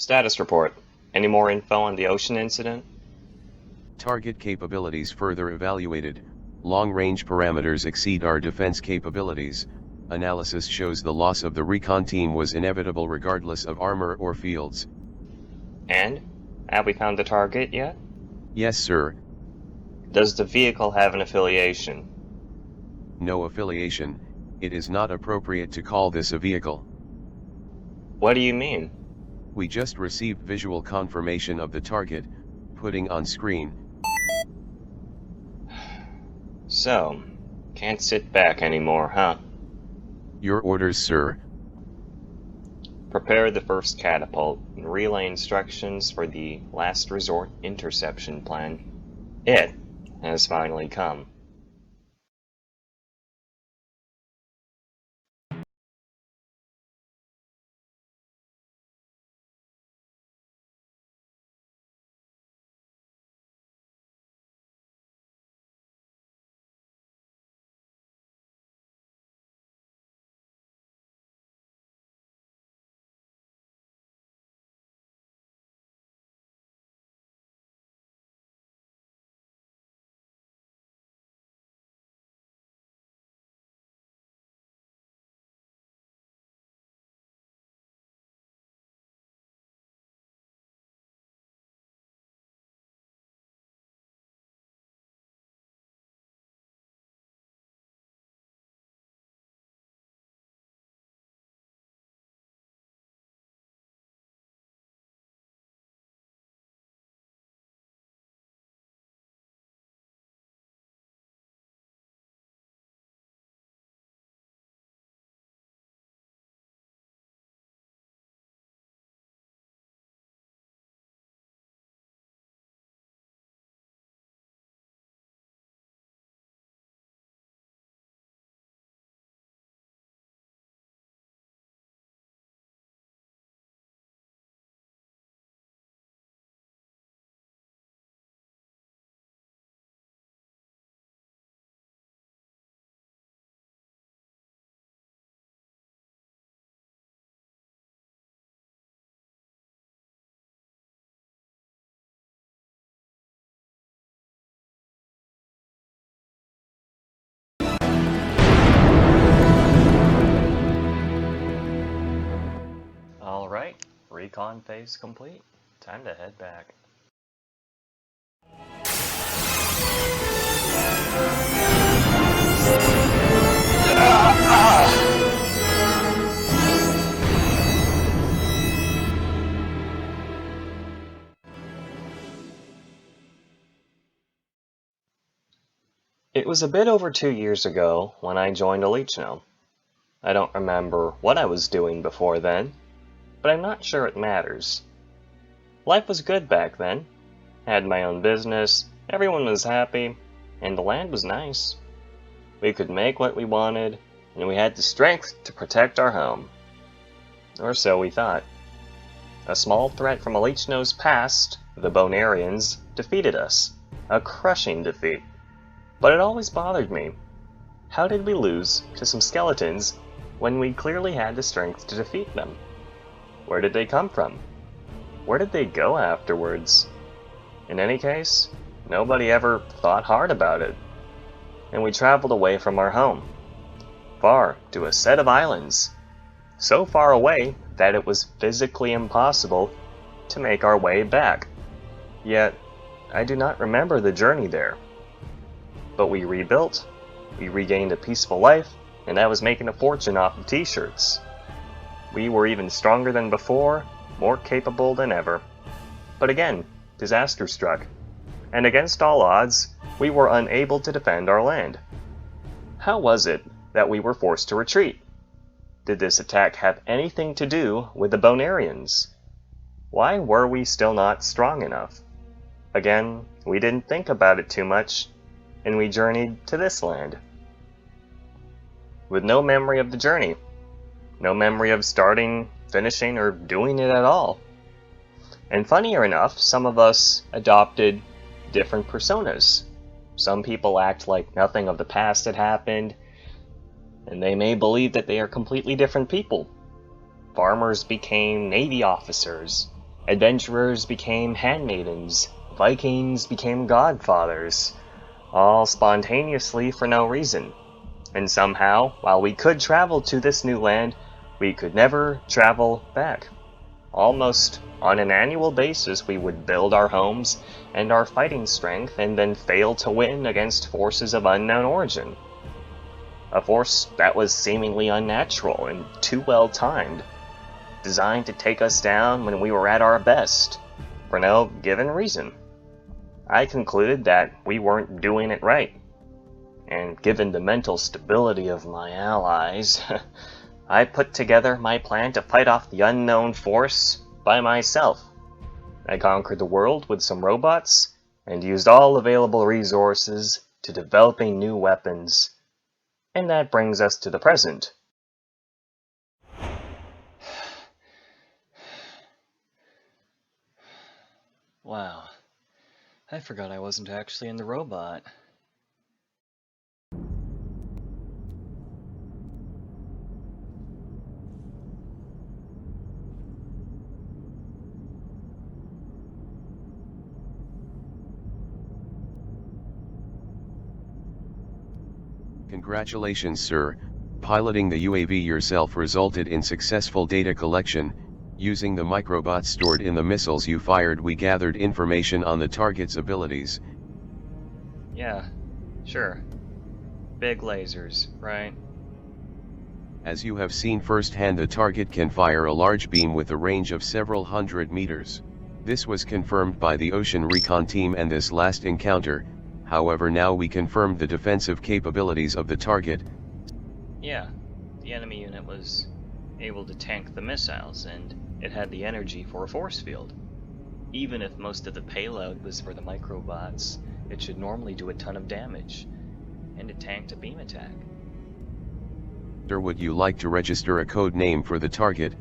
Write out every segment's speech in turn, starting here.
Status report. Any more info on the ocean incident? Target capabilities further evaluated. Long-range parameters exceed our defense capabilities. Analysis shows the loss of the recon team was inevitable regardless of armor or fields. And? Have we found the target yet? Yes, sir. Does the vehicle have an affiliation? No affiliation. It is not appropriate to call this a vehicle. What do you mean? We just received visual confirmation of the target, putting on screen. So, can't sit back anymore, huh? Your orders, sir. Prepare the first catapult and relay instructions for the last resort interception plan. It has finally come. Alright, recon phase complete. Time to head back. It was a bit over 2 years ago when I joined Otlichno. I don't remember what I was doing before then, but I'm not sure it matters. Life was good back then. Had my own business, everyone was happy, and the land was nice. We could make what we wanted, and we had the strength to protect our home. Or so we thought. A small threat from Otlichno's past, the Bonarians, defeated us. A crushing defeat. But it always bothered me. How did we lose to some skeletons when we clearly had the strength to defeat them? Where did they come from? Where did they go afterwards? In any case, nobody ever thought hard about it. And we traveled away from our home. Far to a set of islands. So far away that it was physically impossible to make our way back. Yet, I do not remember the journey there. But we rebuilt, we regained a peaceful life, and I was making a fortune off of t-shirts. We were even stronger than before, more capable than ever. But again, disaster struck, and against all odds, we were unable to defend our land. How was it that we were forced to retreat? Did this attack have anything to do with the Bonarians? Why were we still not strong enough? Again, we didn't think about it too much, and we journeyed to this land. With no memory of the journey. No memory of starting, finishing, or doing it at all. And funnier enough, some of us adopted different personas. Some people act like nothing of the past had happened, and they may believe that they are completely different people. Farmers became Navy officers. Adventurers became handmaidens, Vikings became godfathers, all spontaneously for no reason. And somehow, while we could travel to this new land, we could never travel back. Almost on an annual basis, we would build our homes and our fighting strength and then fail to win against forces of unknown origin. A force that was seemingly unnatural and too well timed, designed to take us down when we were at our best, for no given reason. I concluded that we weren't doing it right, and given the mental stability of my allies, I put together my plan to fight off the unknown force by myself. I conquered the world with some robots, and used all available resources to developing new weapons. And that brings us to the present. Wow, I forgot I wasn't actually in the robot. Congratulations, sir. Piloting the UAV yourself resulted in successful data collection. Using the microbots stored in the missiles you fired, we gathered information on the target's abilities. Yeah, sure. Big lasers, right? As you have seen firsthand, the target can fire a large beam with a range of several hundred meters. This was confirmed by the Ocean Recon team and this last encounter. However, now we confirmed the defensive capabilities of the target. Yeah, the enemy unit was able to tank the missiles, and it had the energy for a force field. Even if most of the payload was for the microbots, it should normally do a ton of damage, and it tanked a beam attack. Sir, would you like to register a code name for the target?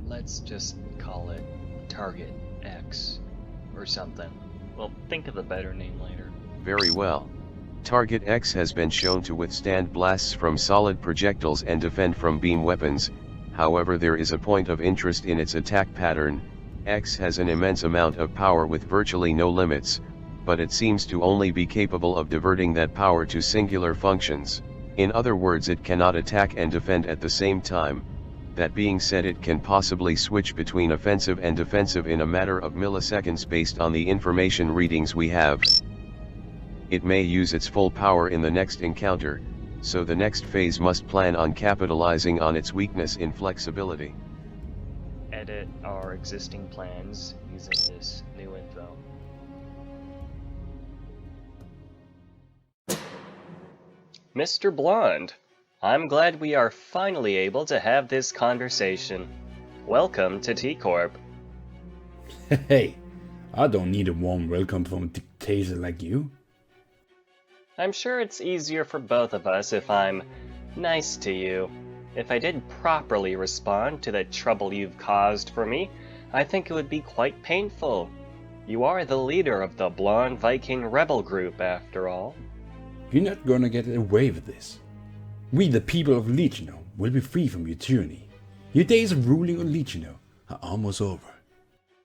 Let's just call it Target X, or something. We'll think of a better name later. Very well. Target X has been shown to withstand blasts from solid projectiles and defend from beam weapons. However, there is a point of interest in its attack pattern. X has an immense amount of power with virtually no limits, but it seems to only be capable of diverting that power to singular functions. In other words, it cannot attack and defend at the same time. That being said, it can possibly switch between offensive and defensive in a matter of milliseconds based on the information readings we have. It may use its full power in the next encounter, so the next phase must plan on capitalizing on its weakness in flexibility. Edit our existing plans using this new info. Mr. Blonde, I'm glad we are finally able to have this conversation. Welcome to T-corp. Hey, I don't need a warm welcome from a dictator like you. I'm sure it's easier for both of us if I'm nice to you. If I did properly respond to the trouble you've caused for me, I think it would be quite painful. You are the leader of the Blonde Viking rebel group, after all. You're not gonna get away with this. We, the people of Leader, will be free from your tyranny. Your days of ruling on Leader are almost over.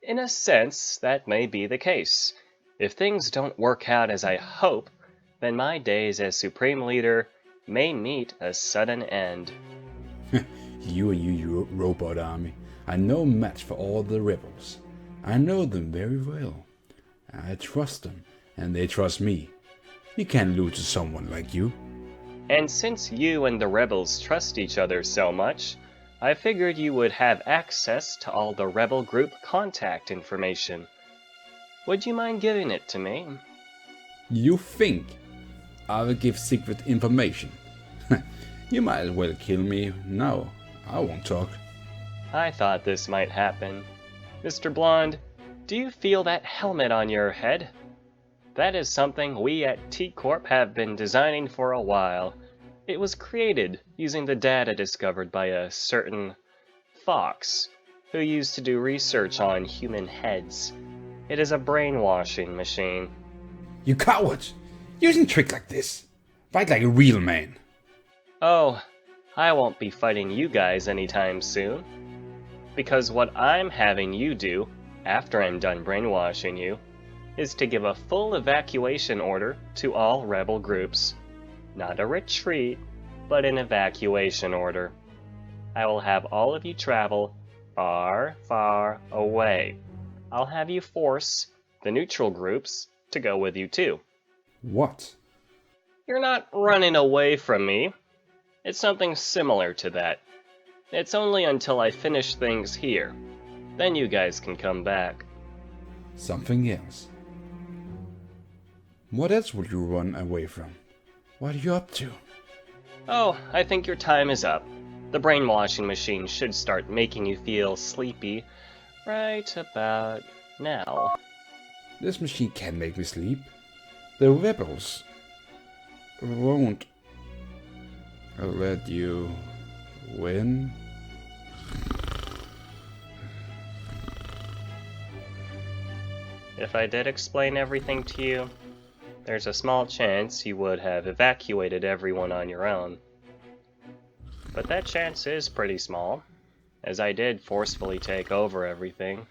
In a sense, that may be the case. If things don't work out as I hope, then my days as Supreme Leader may meet a sudden end. You and your robot army are no match for all the rebels. I know them very well. I trust them, and they trust me. You can't lose to someone like you. And since you and the rebels trust each other so much, I figured you would have access to all the rebel group contact information. Would you mind giving it to me? You think I will give secret information? You might as well kill me now. I won't talk. I thought this might happen. Mr. Blonde, do you feel that helmet on your head? That is something we at T-corp have been designing for a while. It was created using the data discovered by a certain fox who used to do research on human heads. It is a brainwashing machine. You cowards! Using tricks like this. Fight like a real man. Oh, I won't be fighting you guys anytime soon. Because what I'm having you do, after I'm done brainwashing you, is to give a full evacuation order to all rebel groups. Not a retreat, but an evacuation order. I will have all of you travel far, far away. I'll have you force the neutral groups to go with you too. What? You're not running away from me. It's something similar to that. It's only until I finish things here. Then you guys can come back. Something else. What else would you run away from? What are you up to? Oh, I think your time is up. The brainwashing machine should start making you feel sleepy right about now. This machine can't make me sleep. The rebels won't let you win. If I did explain everything to you, there's a small chance you would have evacuated everyone on your own. But that chance is pretty small, as I did forcefully take over everything.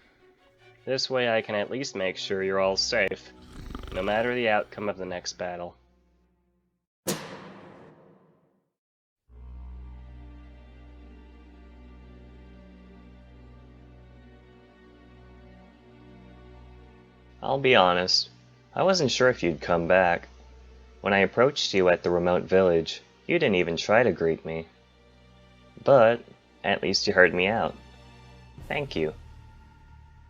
This way I can at least make sure you're all safe, no matter the outcome of the next battle. I'll be honest, I wasn't sure if you'd come back. When I approached you at the remote village, you didn't even try to greet me. But at least you heard me out. Thank you.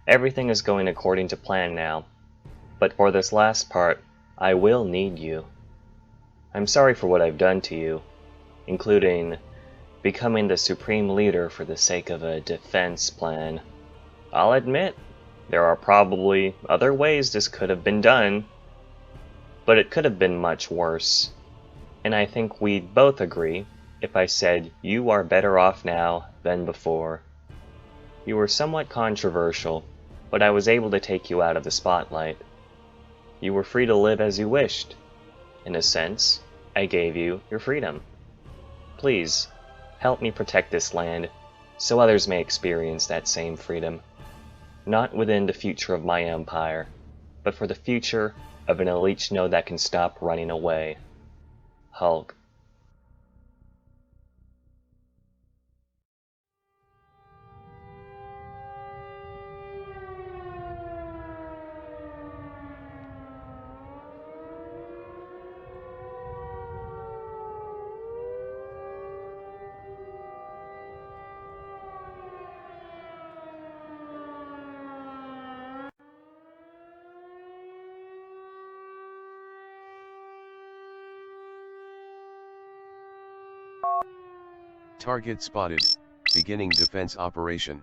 Everything is going according to plan now, but for this last part, I will need you. I'm sorry for what I've done to you, including becoming the supreme leader for the sake of a defense plan. I'll admit, there are probably other ways this could have been done, but it could have been much worse. And I think we'd both agree if I said you are better off now than before. You were somewhat controversial, but I was able to take you out of the spotlight. You were free to live as you wished. In a sense, I gave you your freedom. Please, help me protect this land, so others may experience that same freedom. Not within the future of my empire, but for the future of an Otlichno that can stop running away. Hulk. Target spotted. Beginning defense operation.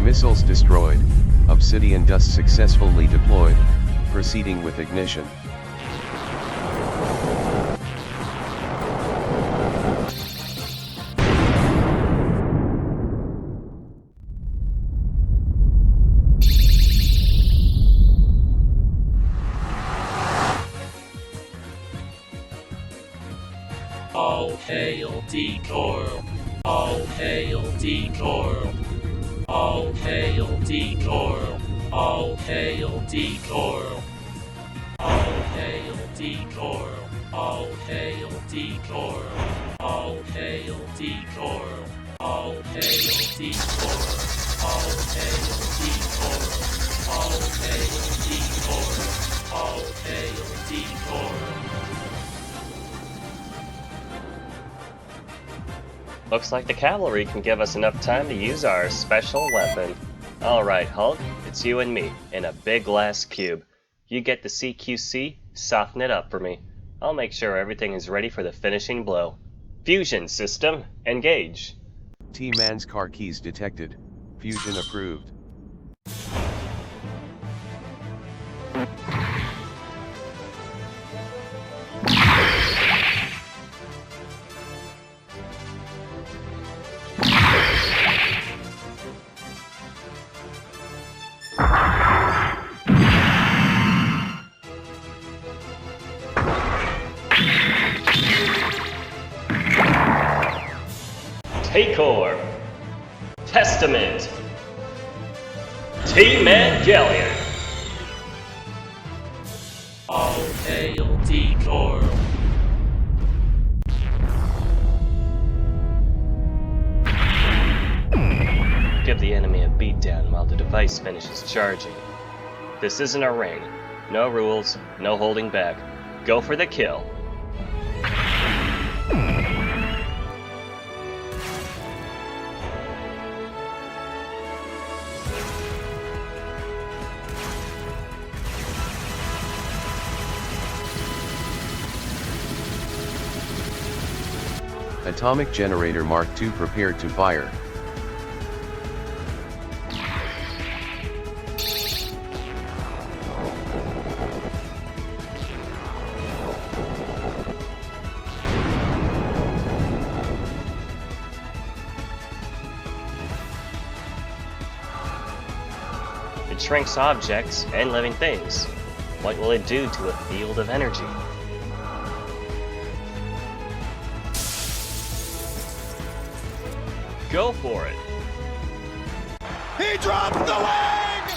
Missiles destroyed. Obsidian dust successfully deployed. Proceeding with ignition. All hail T-corp! All hail T-corp! All hail T-corp! All hail T-corp! All hail T-corp! All hail T-corp! All hail T-corp! All hail T-corp! All hail T-corp! All hail T-corp! All hail T-corp! Looks like the cavalry can give us enough time to use our special weapon. Alright, Hulk, it's you and me, in a big glass cube. You get the CQC, soften it up for me. I'll make sure everything is ready for the finishing blow. Fusion system, engage. T-man's car keys detected. Fusion approved. Testament. T-Man Galleon. All hail T-corp. Give the enemy a beatdown while the device finishes charging. This isn't a ring. No rules, no holding back. Go for the kill. Atomic Generator Mark II prepared to fire. It shrinks objects and living things. What will it do to a field of energy? Go for it! He drops the leg!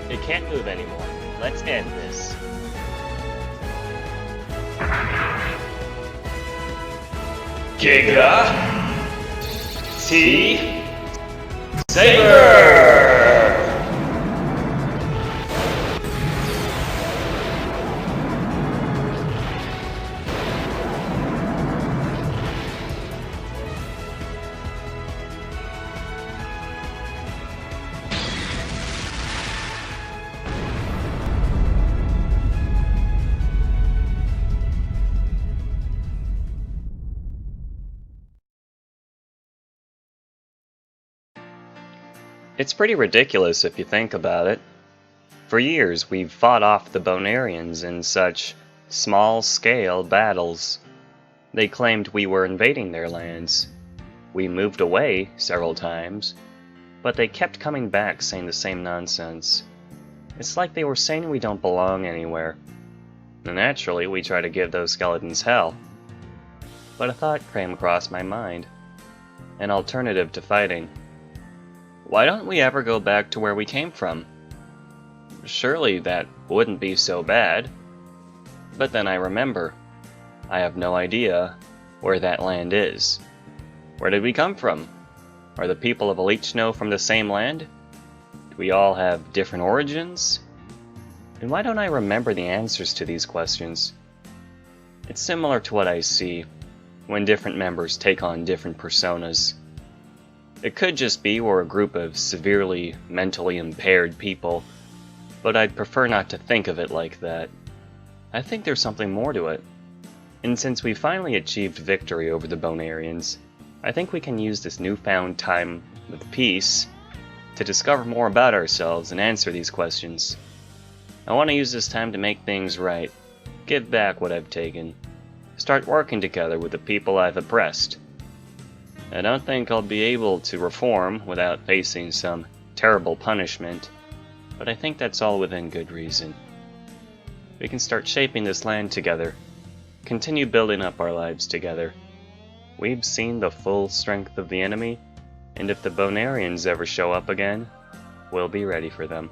It can't move anymore. Let's end this. Giga T Saber! It's pretty ridiculous if you think about it. For years, we've fought off the Bonarians in such small-scale battles. They claimed we were invading their lands. We moved away several times, but they kept coming back saying the same nonsense. It's like they were saying we don't belong anywhere. And naturally, we try to give those skeletons hell. But a thought came across my mind. An alternative to fighting. Why don't we ever go back to where we came from? Surely that wouldn't be so bad. But then I remember, I have no idea where that land is. Where did we come from? Are the people of Otlichno from the same land? Do we all have different origins? And why don't I remember the answers to these questions? It's similar to what I see when different members take on different personas. It could just be we're a group of severely mentally impaired people, but I'd prefer not to think of it like that. I think there's something more to it. And since we finally achieved victory over the Bonarians, I think we can use this newfound time with peace to discover more about ourselves and answer these questions. I want to use this time to make things right, give back what I've taken, start working together with the people I've oppressed. I don't think I'll be able to reform without facing some terrible punishment, but I think that's all within good reason. We can start shaping this land together, continue building up our lives together. We've seen the full strength of the enemy, and if the Bonarians ever show up again, we'll be ready for them.